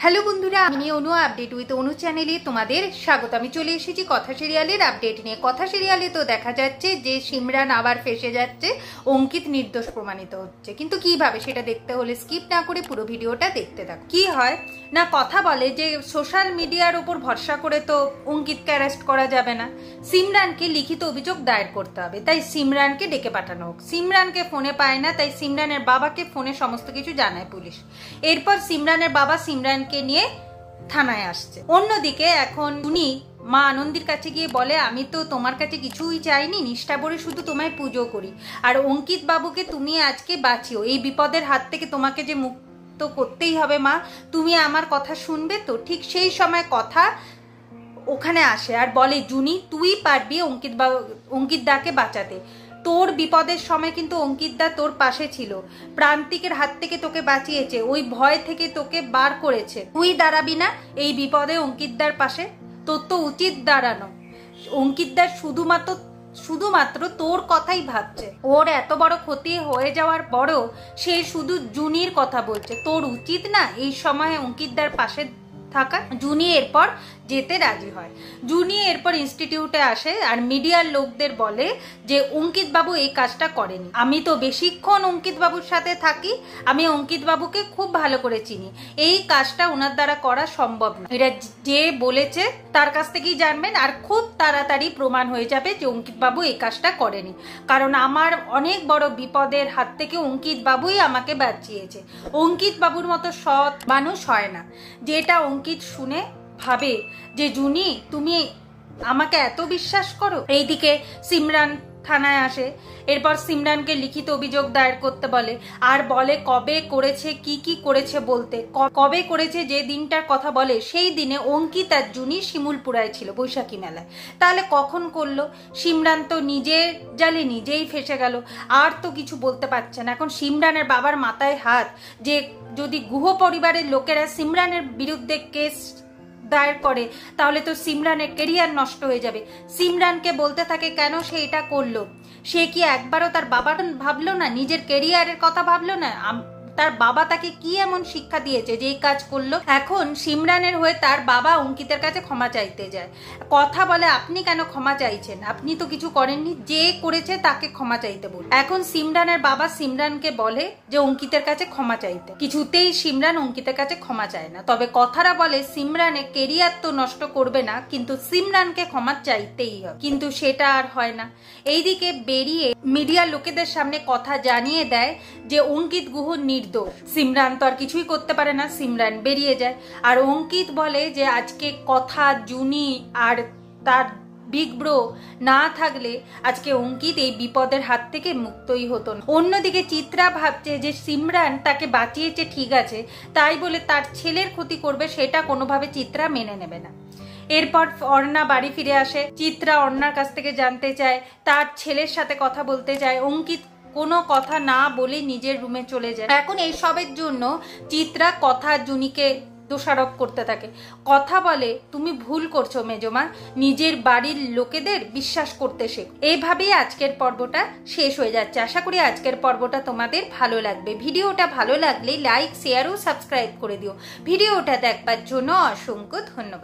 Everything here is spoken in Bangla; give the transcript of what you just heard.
হ্যালো বন্ধুরা, আমি অনু আপডেট উইথ অনু চ্যানেলে তোমাদের স্বাগত। আমি চলে এসেছি কথা সিরিয়ালের আপডেট নিয়ে। কথা সিরিয়ালে তো দেখা যাচ্ছে যে সিমরান আবার ফেসে যাচ্ছে, অঙ্কিত নির্দোষ প্রমাণিত হচ্ছে। কিন্তু কিভাবে সেটা দেখতে হলে স্কিপ না করে পুরো ভিডিওটা দেখতে থাকো। কি হয় না, কথা বলে যে সোশ্যাল মিডিয়ার উপর ভরসা করে তো অঙ্কিতকে অ্যারেস্ট করা যাবে না, সিমরানকে লিখিত অভিযোগ দায়ের করতে হবে। তাই সিমরানকে ডেকে পাঠানো হোক। সিমরানকে ফোনে পায় না, তাই সিমরানের বাবাকে ফোনে সমস্ত কিছু জানায় পুলিশ। এরপর সিমরানের বাবা সিমরানকে নিয়ে থানায় আসছে। অন্যদিকে এখন উনি মা আনন্দির কাছে গিয়ে বলে, আমি তো তোমার কাছে কিছুই চাইনি, নিষ্ঠা ভরে শুধু তোমায় পুজো করি, আর অঙ্কিত বাবুকে তুমি আজকে বাঁচিও, এই বিপদের হাত থেকে তোমাকে যে মুক্ত করতেই হবে মা, তুমি আমার কথা শুনবে তো? ঠিক সেই সময় কথা ওখানে আসে আর বলে, জুনি তুই পারবি অঙ্কিত দাকে বাঁচাতে। তোর বিপদের সময় কিন্তু অঙ্কিত দা তোর পাশে ছিল, প্রান্তিকের হাত থেকে তোকে বাঁচিয়েছে, ওই ভয় থেকে তোকে বার করেছে। তুই দাঁড়াবি না এই বিপদে অঙ্কিত দার পাশে? তোর তো উচিত দাঁড়ানো। অঙ্কিত দার শুধুমাত্র তোর কথাই ভাবছে। ওর এত বড় ক্ষতি হয়ে যাওয়ার পরও সে শুধু জুনির কথা বলছে। তোর উচিত না এই সময় অঙ্কিত দার পাশে থাকা? জুনি এরপর যেতে রাজি হয়। জুনি এরপর ইনস্টিটিউটে আসে আর মিডিয়ার লোকদের বলে যে অঙ্কিত বাবু এই কাজটা করেনি। আমি তো বেশিক্ষণ অঙ্কিত বাবুর সাথে থাকি, আমি অঙ্কিত বাবুকে খুব ভালো করে চিনি, এই কাজটা ওনার দ্বারা করা সম্ভব না। এটা যে বলেছে তার কাছ থেকেই জানবেন, আর খুব তাড়াতাড়ি প্রমাণ হয়ে যাবে যে অঙ্কিত বাবু এই কাজটা করেনি। কারণ আমার অনেক বড় বিপদের হাত থেকে অঙ্কিত বাবুই আমাকে বাঁচিয়েছে। অঙ্কিত বাবুর মতো সৎ মানুষ হয় না, যেটা অঙ্কিত শুনে ভাবে যে জুনি তুমি আমাকে এত বিশ্বাস করো। এইদিকে সিমরান থানায় আসে। এরপর সিমরানকে লিখিত অভিযোগ দায়ের করতে বলে, আর বলে কবে করেছে, কি কি করেছে বলতে। কবে করেছে যে দিনটার কথা বলে, সেই দিনে অঙ্কিত আর জুনি শিমুলপুরায় ছিল বৈশাখী মেলায়। তাহলে কখন করলো? সিমরান তো নিজের জালে নিজেই ফেসে গেল, আর তো কিছু বলতে পারছে না। এখন সিমরানের বাবার মাথায় হাত, যে যদি গুহ পরিবারের লোকেরা সিমরানের বিরুদ্ধে কেস দায়ের করে তাহলে তো সিমরানের কেরিয়ার নষ্ট হয়ে যাবে। সিমরানকে বলতে থাকে কেন সে এটা করলো। সে কি একবারও তার বাবার ভাবলো না, নিজের কেরিয়ারের কথা ভাবলো না? তার বাবা তাকে কি এমন শিক্ষা দিয়েছে যে এই কাজ করলো? এখন সিমরানের হয়ে তার বাবা অঙ্কিতের কাছে ক্ষমা চাইতে যায়। কথা বলে, আপনি কেন ক্ষমা চাইছেন? আপনি তো কিছু করেননি, যে করেছে তাকে ক্ষমা চাইতে বল। এখন সিমরানের বাবা সিমরানকে বলে যে অঙ্কিতের কাছে ক্ষমা চাইতে। কিছুতেই সিমরান অঙ্কিতের কাছে ক্ষমা চায় না। তবে কথারা বলে সিমরানের কেরিয়ার তো নষ্ট করবে না, কিন্তু সিমরানকে ক্ষমা চাইতেই হবে। কিন্তু সেটা আর হয় না। এইদিকে বেরিয়ে মিডিয়ার লোকেদের সামনে কথা জানিয়ে দেয় যে অঙ্কিত গুহ নির্দোষ। সিমরান তো আর কিছুই করতে পারে না, সিমরান বেরিয়ে যায়। আর অঙ্কিত বলে যে আজকে কথা, জুনি আর তার বিগ ব্রো না থাকলে আজকে অঙ্কিত এই বিপদের হাত থেকে মুক্তই হতো না। অন্যদিকে চিত্রা ভাবছে যে সিমরান তাকে বাঁচিয়েছে ঠিক আছে, তাই বলে তার ছেলের ক্ষতি করবে সেটা কোনোভাবে চিত্রা মেনে নেবে না। এরপর অর্ণা বাড়ি ফিরে আসে। চিত্রা অর্ণার কাছ থেকে জানতে চায়, তার ছেলের সাথে কথা বলতে চায়। অঙ্কিত কোনো কথা না বলে নিজের রুমে চলে যায়। এখন এই সবের জন্য চিত্রা কথা জুনিকে দোষারোপ করতে থাকে। কথা বলে, তুমি ভুল করছো মেজমা, নিজের বাড়ির লোকেদের বিশ্বাস করতে শেখো। এইভাবেই আজকের পর্বটা শেষ হয়ে যাচ্ছে। আশা করি আজকের পর্বটা তোমাদের ভালো লাগবে। ভিডিওটা ভালো লাগলে লাইক, শেয়ার ও সাবস্ক্রাইব করে দিও। ভিডিওটা দেখবার জন্য অসংখ্য ধন্যবাদ।